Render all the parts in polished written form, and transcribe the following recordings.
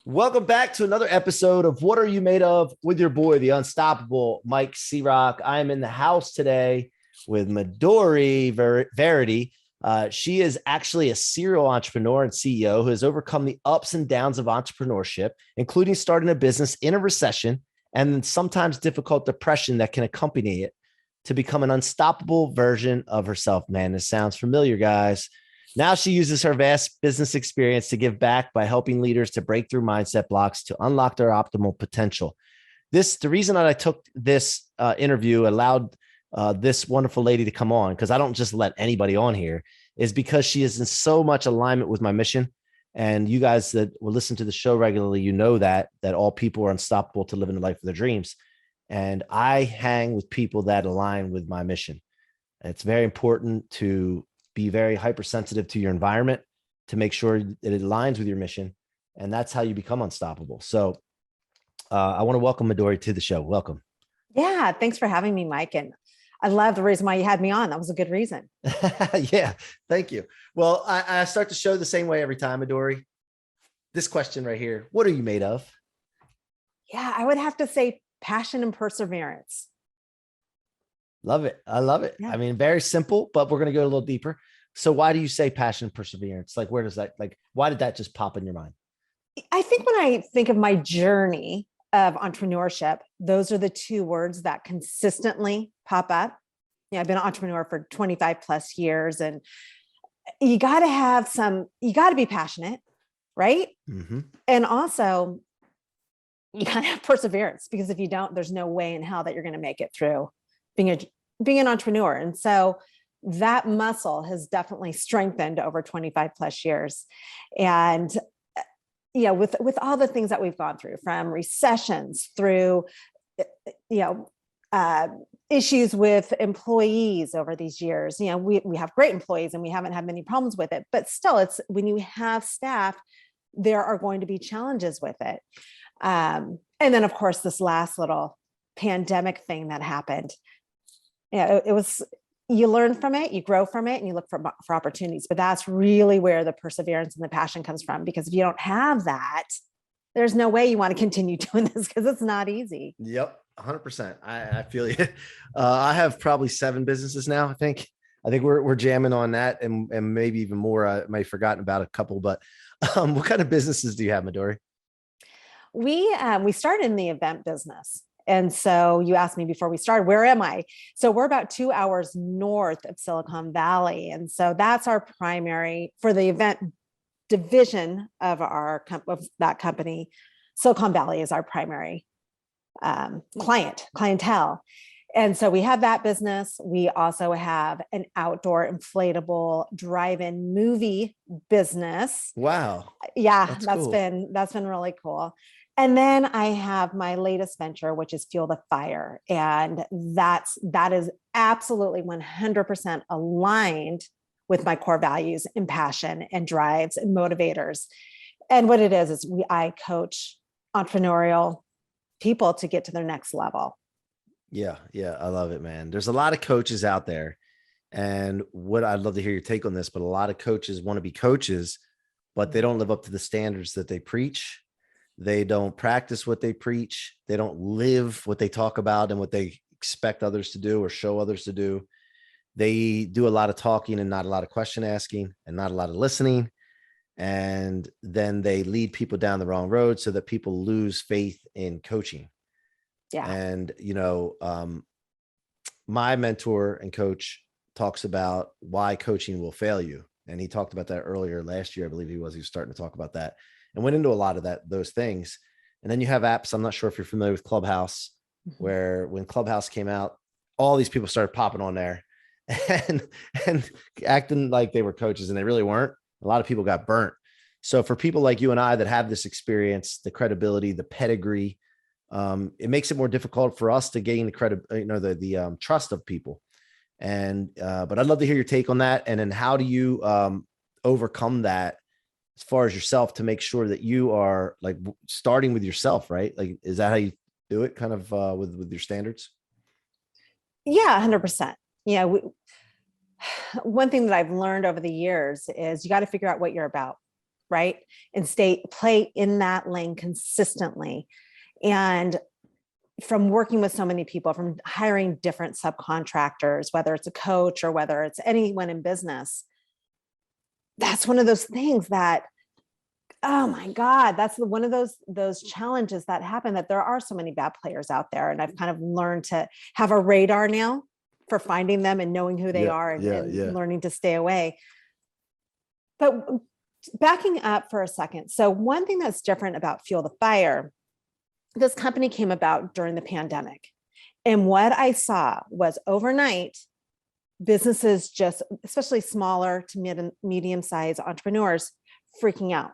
Welcome back to another episode of What Are You Made Of with your boy, the unstoppable Mike C-Roc. I am in the house today with Midori Verity. She is actually a serial entrepreneur and CEO who has overcome the ups and downs of entrepreneurship, including starting a business in a recession and sometimes difficult depression that can accompany it, to become an unstoppable version of herself. Man, this sounds familiar, guys. Now she uses her vast business experience to give back by helping leaders to break through mindset blocks to unlock their optimal potential. The reason that I took this interview, allowed this wonderful lady to come on, because I don't just let anybody on here, is because she is in so much alignment with my mission. And you guys that will listen to the show regularly, you know that all people are unstoppable to living the life of their dreams. And I hang with people that align with my mission. It's very important to be very hypersensitive to your environment to make sure that it aligns with your mission. And that's how you become unstoppable. So I want to welcome Midori to the show. Welcome. Yeah, thanks for having me, Mike. And I love the reason why you had me on. That was a good reason. Yeah, thank you. Well, I start the show the same way every time, Midori. This question right here: what are you made of? Yeah, I would have to say passion and perseverance. Love it. I love it. Yeah. I mean, very simple, but we're going to go a little deeper. So why do you say passion and perseverance? Like, where does that, why did that just pop in your mind? I think when I think of my journey of entrepreneurship, those are the two words that consistently pop up. I've been an entrepreneur for 25 plus years, and you got to be passionate, right? Mm-hmm. And also you got to have perseverance, because if you don't, there's no way in hell that you're going to make it through being an entrepreneur. And so that muscle has definitely strengthened over 25 plus years. And with all the things that we've gone through, from recessions through issues with employees over these years, we have great employees and we haven't had many problems with it, but still, it's when you have staff, there are going to be challenges with it. And then of course, this last little pandemic thing that happened, it was, you learn from it, you grow from it, and you look for opportunities. But that's really where the perseverance and the passion comes from. Because if you don't have that, there's no way you want to continue doing this, because it's not easy. Yep. 100%. I feel you. I have probably 7 businesses now. I think we're jamming on that, and maybe even more. I may have forgotten about a couple, but what kind of businesses do you have, Midori? We started in the event business. And so you asked me before we started, where am I? So we're about 2 hours north of Silicon Valley. And so that's our primary for the event division of that company. Silicon Valley is our primary clientele. And so we have that business. We also have an outdoor inflatable drive-in movie business. Wow. Yeah, that's been really cool. And then I have my latest venture, which is Fuel the Fire. And that is absolutely 100% aligned with my core values and passion and drives and motivators. And what it is I coach entrepreneurial people to get to their next level. Yeah. I love it, man. There's a lot of coaches out there. And what I'd love to hear your take on this, but a lot of coaches want to be coaches, but they don't live up to the standards that they preach. They don't practice what they preach. They don't live what they talk about and what they expect others to do or show others to do. They do a lot of talking and not a lot of question asking and not a lot of listening. And then they lead people down the wrong road so that people lose faith in coaching. Yeah. And, my mentor and coach talks about why coaching will fail you. And he talked about that earlier last year. I believe he was starting to talk about that and went into a lot of those things. And then you have apps. I'm not sure if you're familiar with Clubhouse, mm-hmm. where when Clubhouse came out, all these people started popping on there and acting like they were coaches, and they really weren't. A lot of people got burnt. So for people like you and I that have this experience, the credibility, the pedigree, it makes it more difficult for us to gain the credit, the trust of people. And, but I'd love to hear your take on that. And then how do you overcome that as far as yourself to make sure that you are like starting with yourself, right? Like, is that how you do it kind of with your standards? Yeah, 100%. One thing that I've learned over the years is you got to figure out what you're about. right? And play in that lane consistently. And from working with so many people, from hiring different subcontractors, whether it's a coach or whether it's anyone in business, that's one of those things that, oh my God, that's one of those challenges that happen, that there are so many bad players out there. And I've kind of learned to have a radar now for finding them and knowing who they are and learning to stay away. But backing up for a second. So one thing that's different about Fuel the Fire, this company came about during the pandemic. And what I saw was overnight, businesses, just especially smaller to medium-sized entrepreneurs, freaking out.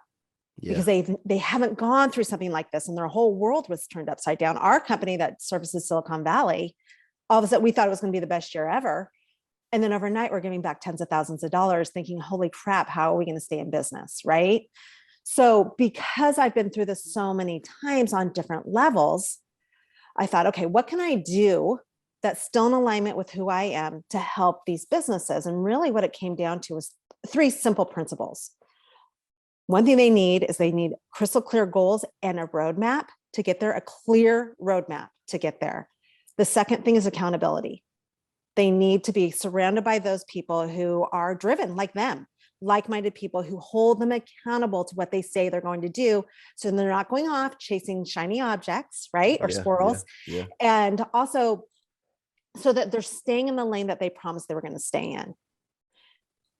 Because they haven't gone through something like this and their whole world was turned upside down. Our company that services Silicon Valley, all of a sudden we thought it was going to be the best year ever. And then overnight we're giving back tens of thousands of dollars thinking, holy crap, how are we going to stay in business? Right. So because I've been through this so many times on different levels, I thought, okay, what can I do that's still in alignment with who I am to help these businesses? And really what it came down to was 3 simple principles. One thing they need crystal clear goals and a roadmap to get there, a clear roadmap to get there. The second thing is accountability. They need to be surrounded by those people who are driven like them, like-minded people who hold them accountable to what they say they're going to do. So they're not going off chasing shiny objects, right? Or squirrels. And also so that they're staying in the lane that they promised they were going to stay in.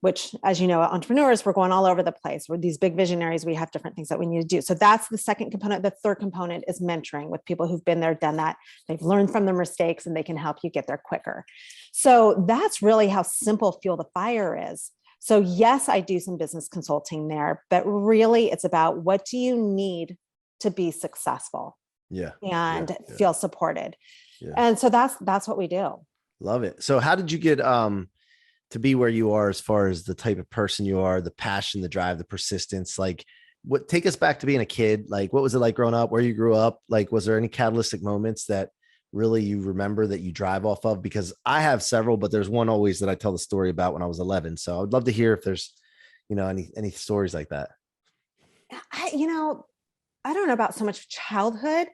Which, as you know, entrepreneurs, we're going all over the place. We're these big visionaries. We have different things that we need to do. So that's the second component. The third component is mentoring with people who've been there, done that. They've learned from their mistakes and they can help you get there quicker. So that's really how simple Fuel the Fire is. So yes, I do some business consulting there, but really it's about what do you need to be successful and feel supported. And so that's what we do. Love it. So how did you get, to be where you are as far as the type of person you are, the passion, the drive, the persistence? Like, take us back to being a kid. Like, what was it like growing up, where you grew up? Like, was there any catalytic moments that really you remember that you drive off of? Because I have several, but there's one always that I tell the story about when I was 11. So I would love to hear if there's, any stories like that. I don't know about so much childhood.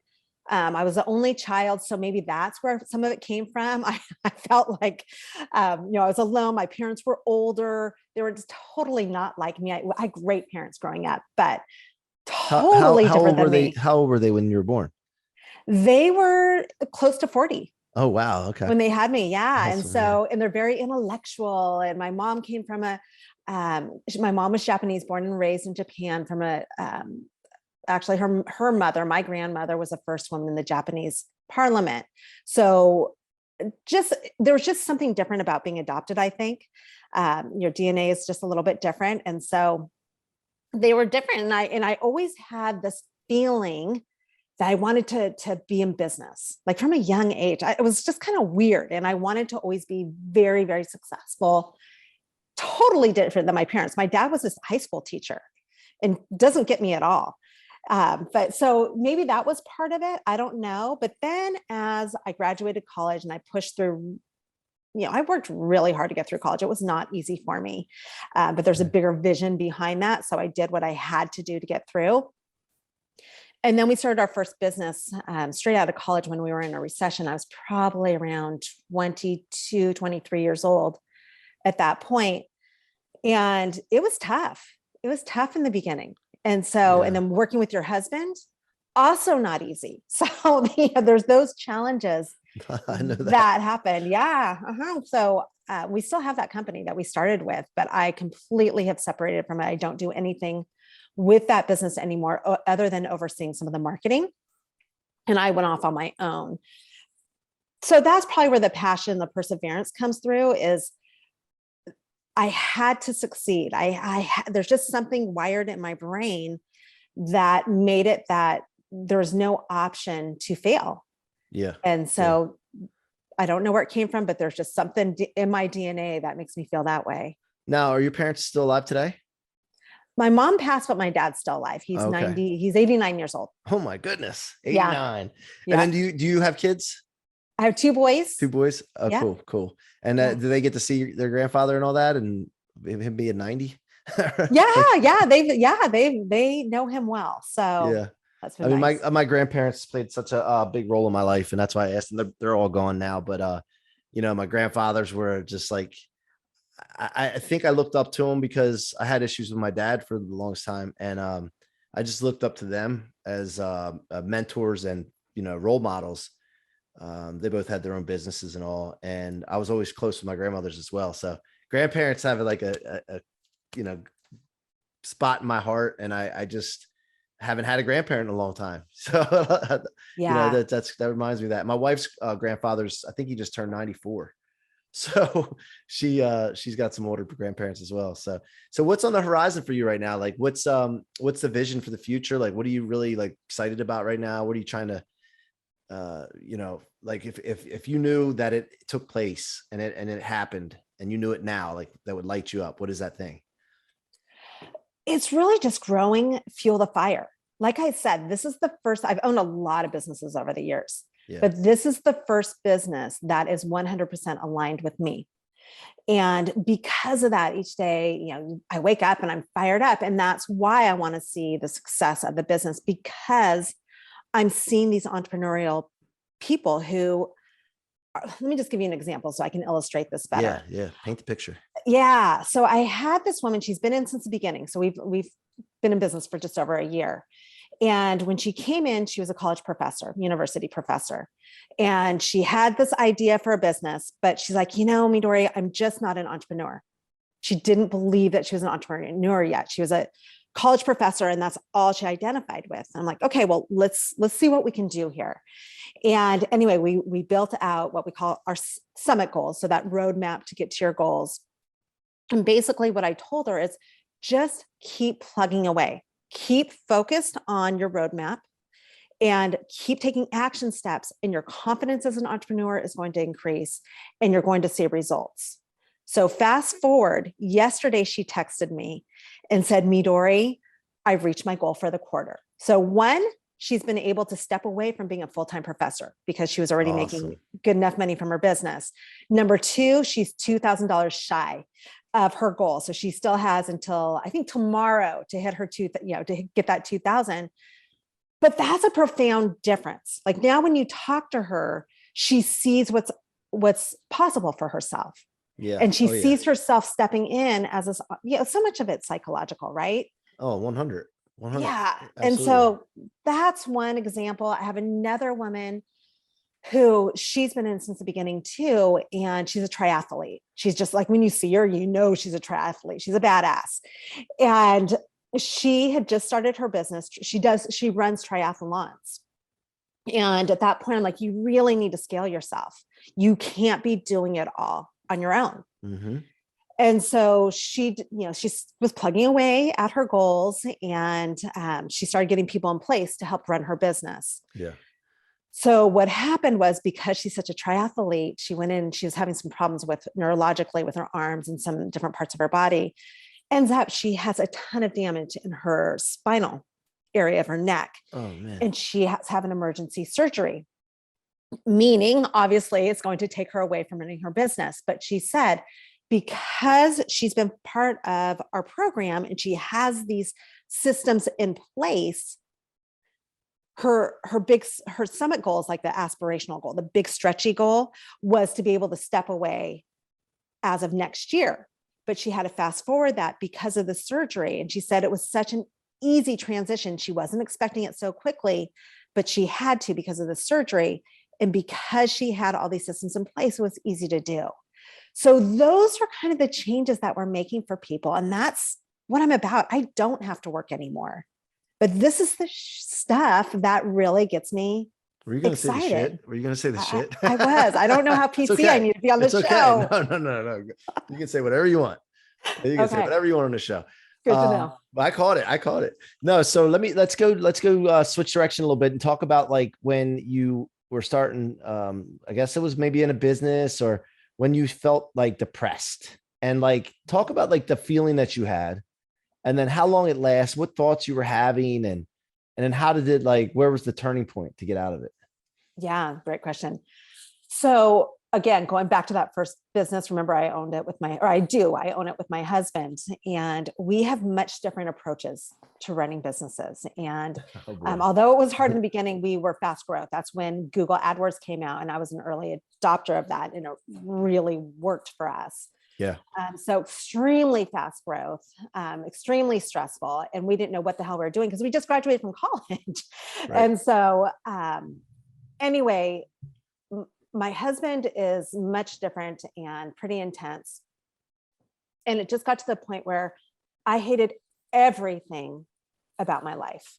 I was the only child, so maybe that's where some of it came from. I felt like, I was alone. My parents were older. They were just totally not like me. I had great parents growing up, but totally different than me. How old were they when you were born? They were close to 40. Oh, wow. Okay. When they had me. Yeah. Awesome, and so, and they're very intellectual. And my mom came from my mom was Japanese, born and raised in Japan from actually her mother, my grandmother, was the first woman in the Japanese parliament. So there was just something different about being adopted. I think your DNA is just a little bit different. And so they were different. And I always had this feeling that I wanted to be in business, like from a young age. It was just kind of weird. And I wanted to always be very, very successful, totally different than my parents. My dad was this high school teacher and doesn't get me at all. But so maybe that was part of it. I don't know. But then as I graduated college and I pushed through, I worked really hard to get through college. It was not easy for me, but there's a bigger vision behind that. So I did what I had to do to get through. And then we started our first business straight out of college when we were in a recession. I was probably around 22, 23 years old at that point. And it was tough. It was tough in the beginning. And so, and then working with your husband, also not easy. So there's those challenges I know that happen. Yeah. So we still have that company that we started with, but I completely have separated from it. I don't do anything with that business anymore, other than overseeing some of the marketing. And I went off on my own. So that's probably where the passion, the perseverance comes through, is I had to succeed. There's just something wired in my brain that made it that there's no option to fail. Yeah. And so I don't know where it came from, but there's just something in my DNA that makes me feel that way. Now, are your parents still alive today? My mom passed, but my dad's still alive. He's 90. He's 89 years old. Oh my goodness. 89. Yeah. And then do you have kids? I have 2 boys. 2 boys? Oh, yeah. Cool. And do they get to see their grandfather and all that, and him being 90? They know him well. So Yeah. that's I been mean, nice. my grandparents played such a big role in my life, and that's why I asked them. They're all gone now, but my grandfathers were just like, I think I looked up to them because I had issues with my dad for the longest time, and I just looked up to them as mentors and role models. They both had their own businesses and all, and I was always close with my grandmothers as well. So grandparents have like a you know spot in my heart, and I just haven't had a grandparent in a long time. So Yeah. that reminds me of that. My wife's grandfather's, I think he just turned 94. So she's got some older grandparents as well. So what's on the horizon for you right now? Like what's the vision for the future? Like what are you really like excited about right now? What are you trying to like if you knew that it took place and it happened and you knew it now, like that would light you up, what is that thing? It's really just growing fuel the fire. Like I said, this is the first, I've owned a lot of businesses over the years, Yeah. but this is the first business that is 100% aligned with me. And because of that, each day, I wake up and I'm fired up. And that's why I want to see the success of the business, because I'm seeing these entrepreneurial people who, let me just give you an example so I can illustrate this better. Yeah. Paint the picture. Yeah. So I had this woman, she's been in since the beginning. So we've been in business for just over a year. And when she came in, she was a college professor, university professor. And she had this idea for a business, but she's like, Midori, I'm just not an entrepreneur. She didn't believe that she was an entrepreneur yet. She was a college professor, and that's all she identified with. And I'm like, okay, well, let's see what we can do here. And anyway, we built out what we call our summit goals. So that roadmap to get to your goals. And basically what I told her is just keep plugging away, keep focused on your roadmap and keep taking action steps, and your confidence as an entrepreneur is going to increase and you're going to see results. So fast forward, yesterday she texted me and said, Midori, I've reached my goal for the quarter. So one, she's been able to step away from being a full-time professor because she was already making good enough money from her business. Number two, she's $2,000 shy of her goal. So she still has until I think tomorrow to hit her to get that 2,000. But that's a profound difference. Like now when you talk to her, she sees what's possible for herself. Yeah. And she sees herself stepping in as so much of it's psychological, right? Oh, 100. Yeah. Absolutely. And so that's one example. I have another woman who she's been in since the beginning too. And she's a triathlete. She's just like, when you see her, she's a triathlete. She's a badass. And she had just started her business. She runs triathlons. And at that point, I'm like, you really need to scale yourself. You can't be doing it all on your own. Mm-hmm. And so she was plugging away at her goals, and she started getting people in place to help run her business. Yeah. So what happened was, because she's such a triathlete, she went in, she was having some problems with neurologically with her arms and some different parts of her body. Ends up, she has a ton of damage in her spinal area of her neck. Oh man. And she has to have an emergency surgery, meaning obviously it's going to take her away from running her business. But she said, because she's been part of our program and she has these systems in place, her summit goals, like the aspirational goal, the big stretchy goal, was to be able to step away as of next year. But she had to fast forward that because of the surgery. And she said it was such an easy transition. She wasn't expecting it so quickly, but she had to because of the surgery. And because she had all these systems in place, it was easy to do. So those are kind of the changes that we're making for people. And that's what I'm about. I don't have to work anymore. But this is the stuff that really gets me Were you going to say the excited. shit? Were you going to say the shit? I was. I don't know how PC okay. I need to be on the it's show. Okay. No. You can say whatever you want. You can say whatever you want on the show. Good to know. I caught it. No, so let's go switch direction a little bit and talk about like when you were starting. I guess it was maybe in a business, or when you felt like depressed, and like talk about like the feeling that you had, and then how long it lasts, what thoughts you were having, and then how did it, like, where was the turning point to get out of it? Yeah, great question. So again, going back to that first business, remember I own it with my husband, and we have much different approaches to running businesses. And although it was hard in the beginning, we were fast growth. That's when Google AdWords came out, and I was an early adopter of that, and it really worked for us. Yeah. So extremely fast growth, extremely stressful. And we didn't know what the hell we were doing because we just graduated from college. Right. And so anyway, my husband is much different and pretty intense. And it just got to the point where I hated everything about my life.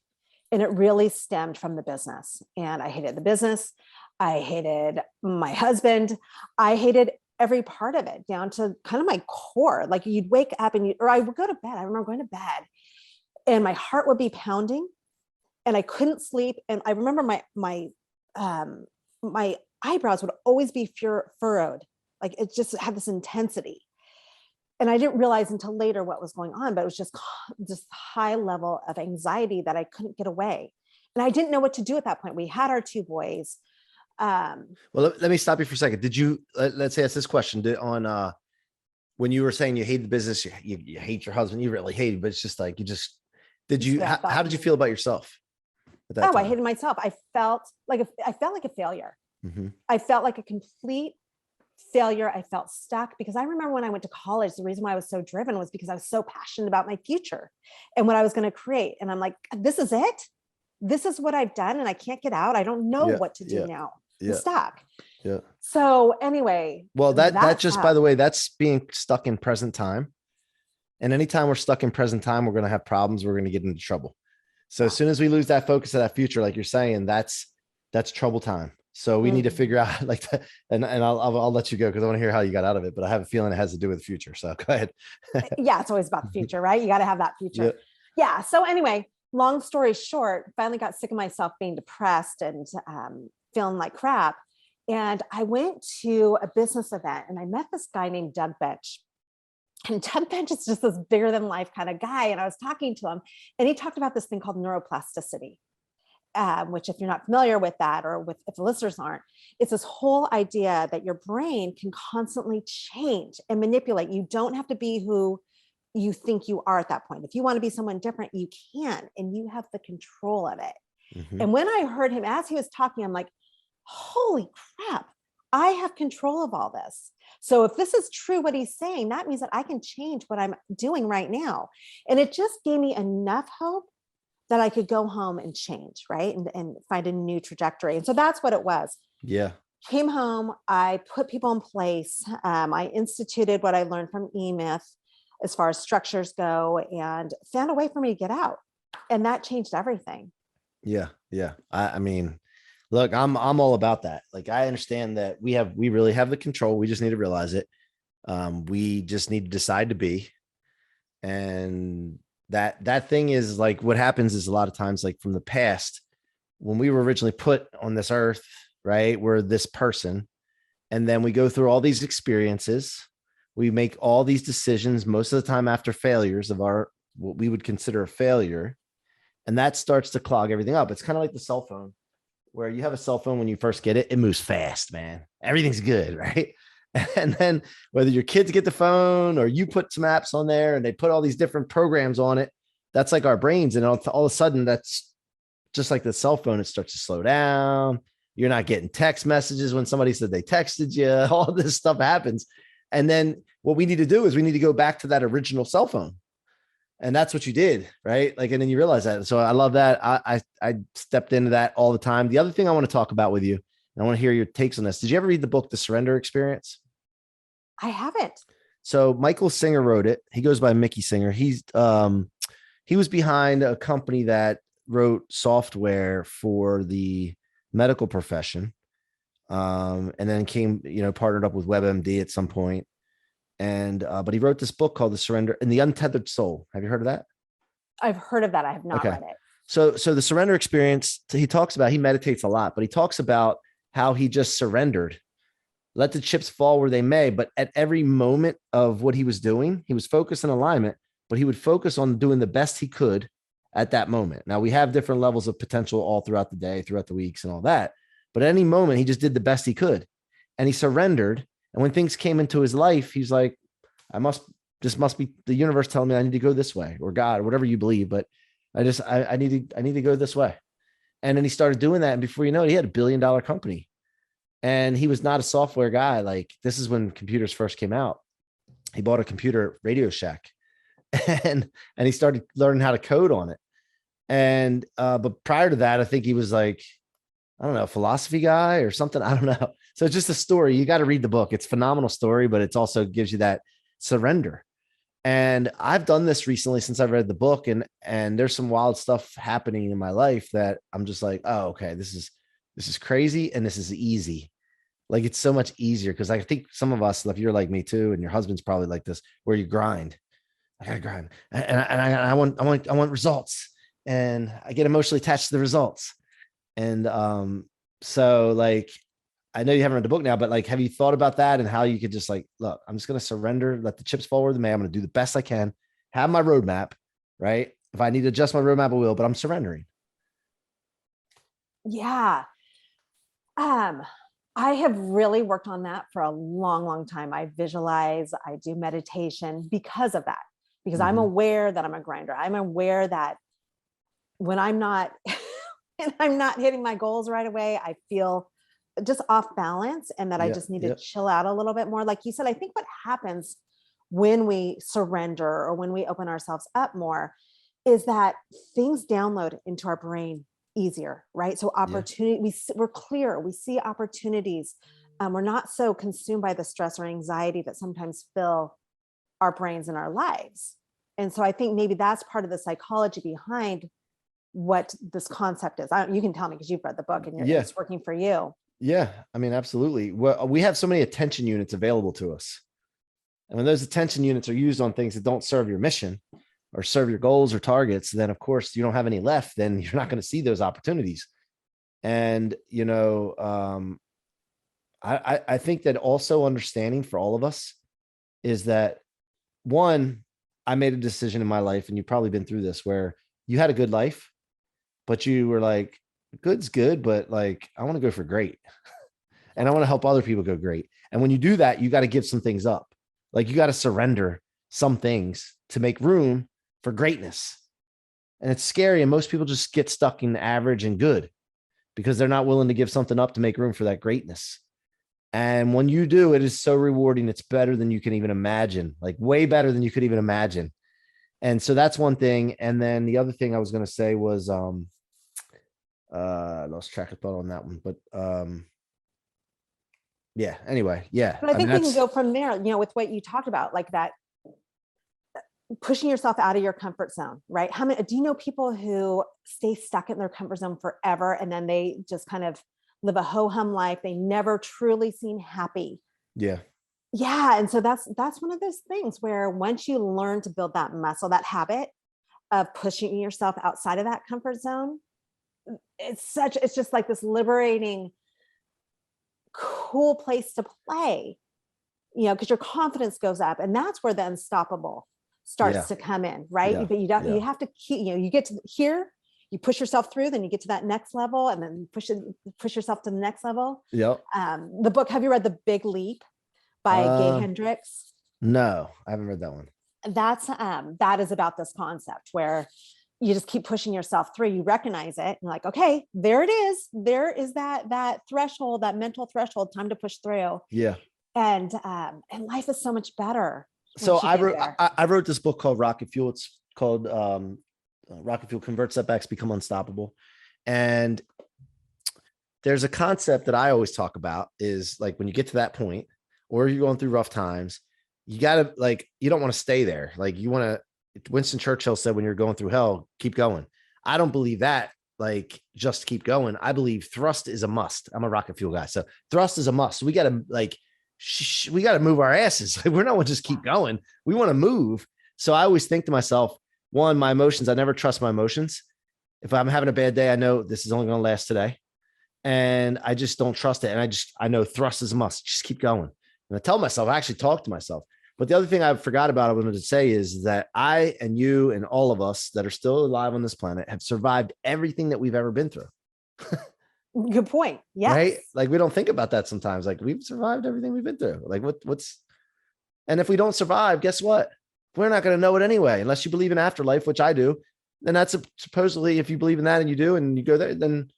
And it really stemmed from the business. And I hated the business. I hated my husband. I hated every part of it down to kind of my core. Like you'd wake up or I would go to bed. I remember going to bed and my heart would be pounding and I couldn't sleep. And I remember my eyebrows would always be furrowed. Like it just had this intensity. And I didn't realize until later what was going on, but it was just this high level of anxiety that I couldn't get away. And I didn't know what to do at that point. We had our 2 boys. Well, let me stop you for a second. Did you, let's say ask this question on, when you were saying you hate the business, you hate your husband, you really hate it, but it's just like, how did you feel about yourself at that time? I hated myself. I felt like a failure. Mm-hmm. I felt like a complete failure. I felt stuck because I remember when I went to college, the reason why I was so driven was because I was so passionate about my future and what I was going to create. And I'm like, this is it. This is what I've done and I can't get out. I don't know what to do now. I'm stuck. Yeah. So anyway. Well, that just, by the way, that's being stuck in present time. And anytime we're stuck in present time, we're going to have problems. We're going to get into trouble. So as soon as we lose that focus of that future, like you're saying, that's trouble time. So we need to figure out like that. And I'll let you go because I want to hear how you got out of it, but I have a feeling it has to do with the future. So go ahead. Yeah. It's always about the future, right? You got to have that future. Yeah. So anyway, long story short, finally got sick of myself being depressed and feeling like crap. And I went to a business event and I met this guy named Doug Bench. And Doug Bench is just this bigger than life kind of guy. And I was talking to him and he talked about this thing called neuroplasticity, which if you're not familiar with that, or if the listeners aren't, it's this whole idea that your brain can constantly change and manipulate. You don't have to be who you think you are at that point. If you want to be someone different, you can, and you have the control of it. Mm-hmm. And when I heard him, as he was talking, I'm like, holy crap, I have control of all this. So if this is true, what he's saying, that means that I can change what I'm doing right now. And it just gave me enough hope that I could go home and change, right? And find a new trajectory. And so that's what it was. Yeah. Came home, I put people in place. I instituted what I learned from E-Myth as far as structures go and found a way for me to get out. And that changed everything. Yeah. Yeah. I mean, look, I'm all about that. Like, I understand that we really have the control. We just need to realize it. We just need to decide to be. And that thing is like, what happens is a lot of times, like from the past, when we were originally put on this earth, right, we're this person. And then we go through all these experiences. We make all these decisions, most of the time after failures of what we would consider a failure. And that starts to clog everything up. It's kind of like the cell phone, where you have a cell phone when you first get it, it moves fast, man. Everything's good, right? And then whether your kids get the phone or you put some apps on there and they put all these different programs on it, that's like our brains. And all of a sudden, that's just like the cell phone. It starts to slow down. You're not getting text messages when somebody said they texted you. All this stuff happens. And then what we need to do is we need to go back to that original cell phone. And that's what you did, right? Like, and then you realize that. So I love that. I stepped into that all the time. The other thing I want to talk about with you, and I want to hear your takes on this. Did you ever read the book, The Surrender Experience? I haven't. So Michael Singer wrote it. He goes by Mickey Singer. He was behind a company that wrote software for the medical profession. And then partnered up with WebMD at some point. And, but he wrote this book called The Surrender and the Untethered Soul. Have you heard of that? I've heard of that. I have not read it. So the surrender experience, he meditates a lot, but he talks about how he just surrendered, let the chips fall where they may. But at every moment of what he was doing, he was focused in alignment, but he would focus on doing the best he could at that moment. Now we have different levels of potential all throughout the day, throughout the weeks and all that. But at any moment, he just did the best he could. and he surrendered. And when things came into his life, he's like, this must be the universe telling me I need to go this way, or God, or whatever you believe. But I need to go this way. And then he started doing that. And before you know it, he had $1 billion company. And he was not a software guy. Like, this is when computers first came out. He bought a computer at Radio Shack and he started learning how to code on it. And, but prior to that, I think he was like, I don't know, philosophy guy or something. I don't know. So it's just a story. You got to read the book. It's a phenomenal story, but it's also gives you that surrender. And I've done this recently since I've read the book, and there's some wild stuff happening in my life that I'm just like, oh, okay, this is crazy. And this is easy. Like, it's so much easier. Cause I think some of us, if you're like me too, and your husband's probably like this, where you grind, I gotta grind. And I want results, and I get emotionally attached to the results. And, so like, I know you haven't read the book now, but like, have you thought about that and how you could just like, look, I'm just going to surrender, let the chips fall where they may. I'm going to do the best I can, have my roadmap, right? If I need to adjust my roadmap, I will, but I'm surrendering. Yeah. I have really worked on that for a long, long time. I visualize, I do meditation because of that, because I'm aware that I'm a grinder. I'm aware that when I'm not, and I'm not hitting my goals right away, I feel just off balance, and that I just need to chill out a little bit more. Like you said, I think what happens when we surrender or when we open ourselves up more is that things download into our brain easier, right? So opportunity, we're clear, we see opportunities. We're not so consumed by the stress or anxiety that sometimes fill our brains and our lives. And so I think maybe that's part of the psychology behind what this concept is. You can tell me because you've read the book and it's working for you. Yeah. I mean, absolutely. Well, we have so many attention units available to us. And when those attention units are used on things that don't serve your mission or serve your goals or targets, then of course you don't have any left. Then you're not going to see those opportunities. And, you know, I think that also understanding for all of us is that, one, I made a decision in my life, and you've probably been through this, where you had a good life, but you were like, good's good, but like, I want to go for great. And I want to help other people go great. And when you do that, you got to give some things up. Like, you got to surrender some things to make room for greatness. And it's scary. And most people just get stuck in average and good because they're not willing to give something up to make room for that greatness. And when you do, it is so rewarding. It's better than you can even imagine, like way better than you could even imagine. And so that's one thing. And then the other thing I was going to say was, I lost track of thought on that one, but yeah, anyway, yeah. But I think we can go from there, you know, with what you talked about, like that pushing yourself out of your comfort zone, right? How many, do you know people who stay stuck in their comfort zone forever, and then they just kind of live a ho-hum life? They never truly seem happy. Yeah. Yeah. And so that's one of those things where once you learn to build that muscle, that habit of pushing yourself outside of that comfort zone, it's just like this liberating, cool place to play, you know, because your confidence goes up, and that's where the unstoppable starts to come in, right? But you have to keep, you know, you get to here, you push yourself through, then you get to that next level, and then push yourself to the next level. The book, have you read The Big Leap by Gay Hendricks? No, I haven't read that one. That is about this concept where you just keep pushing yourself through. You recognize it, and like, okay, there it is. There is that threshold, that mental threshold, time to push through. Yeah. And life is so much better. So I wrote this book called Rocket Fuel. It's called Rocket Fuel: Convert Setbacks, Become Unstoppable. And there's a concept that I always talk about is like, when you get to that point, or you're going through rough times, you gotta, like, you don't want to stay there. Like, you want to, Winston Churchill said, when you're going through hell, keep going. I don't believe that, like, just keep going. I believe thrust is a must. I'm a rocket fuel guy. So thrust is a must. We got to we got to move our asses. We're not going to just keep going. We want to move. So I always think to myself, one, my emotions, I never trust my emotions. If I'm having a bad day, I know this is only going to last today. And I just don't trust it. And I know thrust is a must. Just keep going. And I tell myself, I actually talk to myself. But the other thing I forgot about, I wanted to say, is that I and you and all of us that are still alive on this planet have survived everything that we've ever been through. Good point. Yes. Right? Like we don't think about that sometimes. Like we've survived everything we've been through. Like and if we don't survive, guess what? We're not going to know it anyway, unless you believe in afterlife, which I do. Then that's supposedly, if you believe in that and you do, and you go there, then,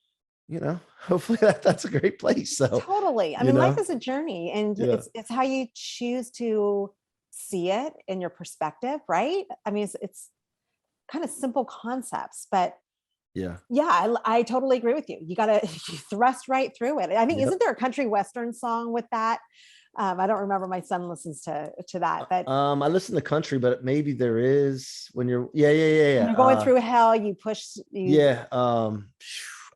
hopefully that's a great place. So Totally. I mean, life is a journey, and it's how you choose to see it in your perspective, right? I mean, it's kind of simple concepts, but I totally agree with you. You got to thrust right through it. I think, isn't there a country western song with that? I don't remember. My son listens to that, but I listen to country, but maybe there is when you're, when you're going through hell, you push.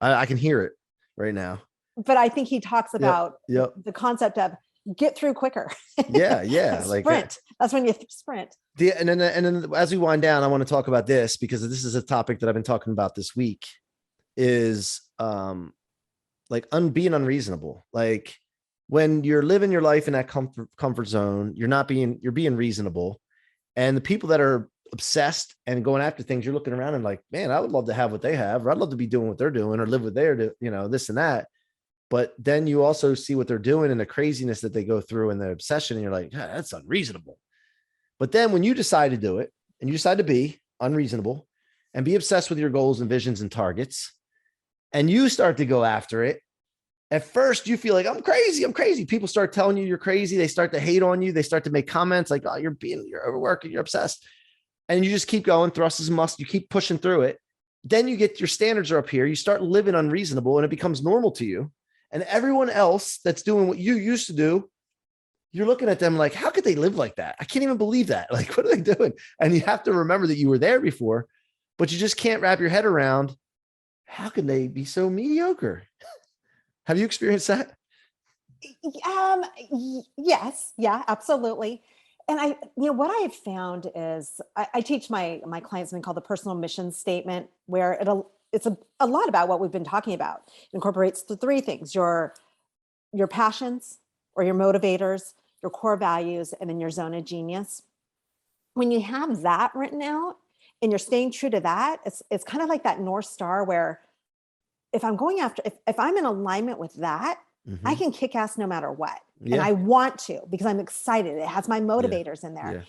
I can hear it right now. But I think he talks about the concept of get through quicker. Yeah. Like sprint. That's when you sprint. And then as we wind down, I want to talk about this because this is a topic that I've been talking about this week is being unreasonable. Like when you're living your life in that comfort zone, you're being reasonable. And the people that are obsessed and going after things, you're looking around and like, man, I would love to have what they have, or I'd love to be doing what they're doing or live what they're doing, this and that. But then you also see what they're doing and the craziness that they go through and the obsession. And you're like, that's unreasonable. But then when you decide to do it and you decide to be unreasonable and be obsessed with your goals and visions and targets, and you start to go after it, at first you feel like I'm crazy. People start telling you you're crazy. They start to hate on you. They start to make comments like, oh, you're overworking, you're obsessed. And you just keep going, thrust as must, you keep pushing through it. Then you get your standards are up here. You start living unreasonable and it becomes normal to you. And everyone else that's doing what you used to do, you're looking at them like, how could they live like that? I can't even believe that. Like, what are they doing? And you have to remember that you were there before, but you just can't wrap your head around, how can they be so mediocre? Have you experienced that? Yes. Yeah, absolutely. And what I have found is I teach my clients something called the personal mission statement, where it's a lot about what we've been talking about. It incorporates the three things: your passions or your motivators, your core values, and then your zone of genius. When you have that written out and you're staying true to that, it's kind of like that North Star where if I'm going after, if I'm in alignment with that, I can kick ass no matter what. Yeah. And I want to, because I'm excited. It has my motivators in there. Yeah.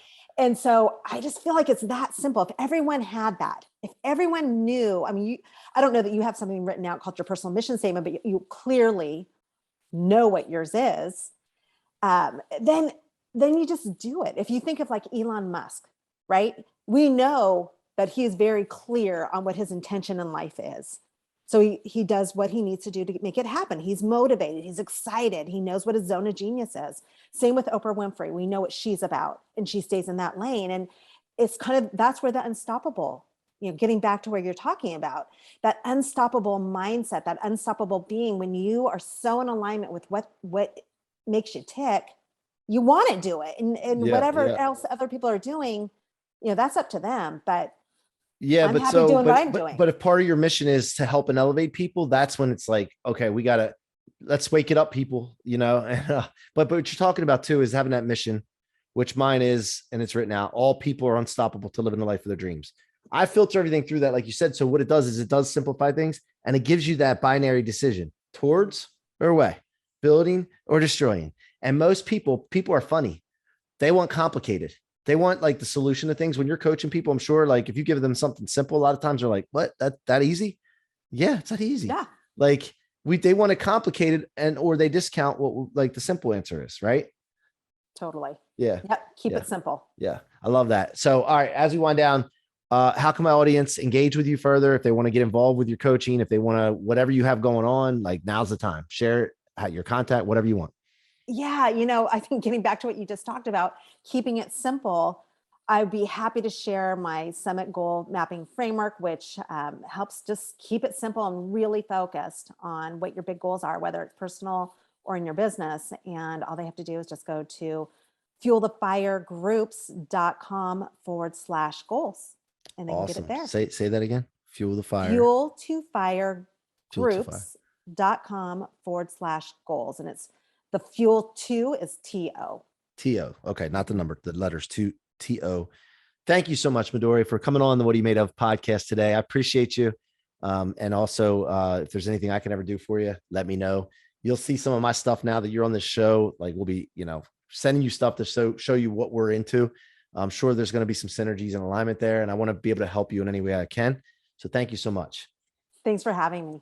And so I just feel like it's that simple. If everyone had that, if everyone knew, I mean, I don't know that you have something written out called your personal mission statement, but you clearly know what yours is. Then you just do it. If you think of like Elon Musk, right? We know that he is very clear on what his intention in life is. So he does what he needs to do to make it happen. He's motivated. He's excited. He knows what his zone of genius is. Same with Oprah Winfrey. We know what she's about and she stays in that lane. And it's kind of, that's where the unstoppable, getting back to where you're talking about, that unstoppable mindset, that unstoppable being, when you are so in alignment with what makes you tick, you want to do it. And whatever else other people are doing, that's up to them. But I'm happy doing what I'm doing. But if part of your mission is to help and elevate people, that's when it's like, okay, let's wake it up, people, but what you're talking about too is having that mission, which mine is, and it's written out, all people are unstoppable to live in the life of their dreams. I filter everything through that, like you said. So what it does is it does simplify things, and it gives you that binary decision towards or away, building or destroying. And most people are funny. They want complicated. They want like the solution to things. When you're coaching people, I'm sure like if you give them something simple, a lot of times they're like, what, that easy? Yeah, it's that easy. Yeah. Like they want it complicated, or they discount what like the simple answer is, right? Totally. Yeah. Yep. Keep it simple. Yeah. I love that. So, all right, as we wind down, how can my audience engage with you further? If they want to get involved with your coaching, if they want to, whatever you have going on, like now's the time, share your contact, whatever you want. Yeah. I think getting back to what you just talked about, keeping it simple, I'd be happy to share my summit goal mapping framework, which helps just keep it simple and really focused on what your big goals are, whether it's personal or in your business. And all they have to do is just go to fuelthefiregroups.com/goals. And they can get it there. Say that again. fuelthefiregroups.com/goals. And it's the fuel 2 is TO. TO. Okay. Not the number, the letters TO. Thank you so much, Midori, for coming on the What Are You Made Of podcast today. I appreciate you. And also, if there's anything I can ever do for you, let me know. You'll see some of my stuff now that you're on this show. Like we'll be, sending you stuff to show you what we're into. I'm sure there's going to be some synergies and alignment there. And I want to be able to help you in any way I can. So thank you so much. Thanks for having me.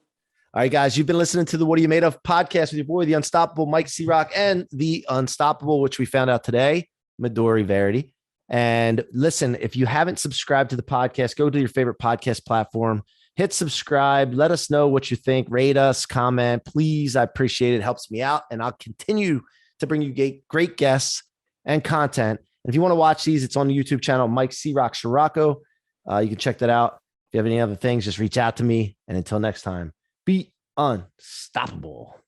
All right, guys, you've been listening to the What Are You Made Of podcast with your boy, the unstoppable Mike C-Roc, and the unstoppable, which we found out today, Midori Verity. And listen, if you haven't subscribed to the podcast, go to your favorite podcast platform, hit subscribe, let us know what you think, rate us, comment, please. I appreciate it. It helps me out. And I'll continue to bring you great guests and content. And if you want to watch these, it's on the YouTube channel, Mike C-Roc Ciorrocco. You can check that out. If you have any other things, just reach out to me. And until next time, be unstoppable.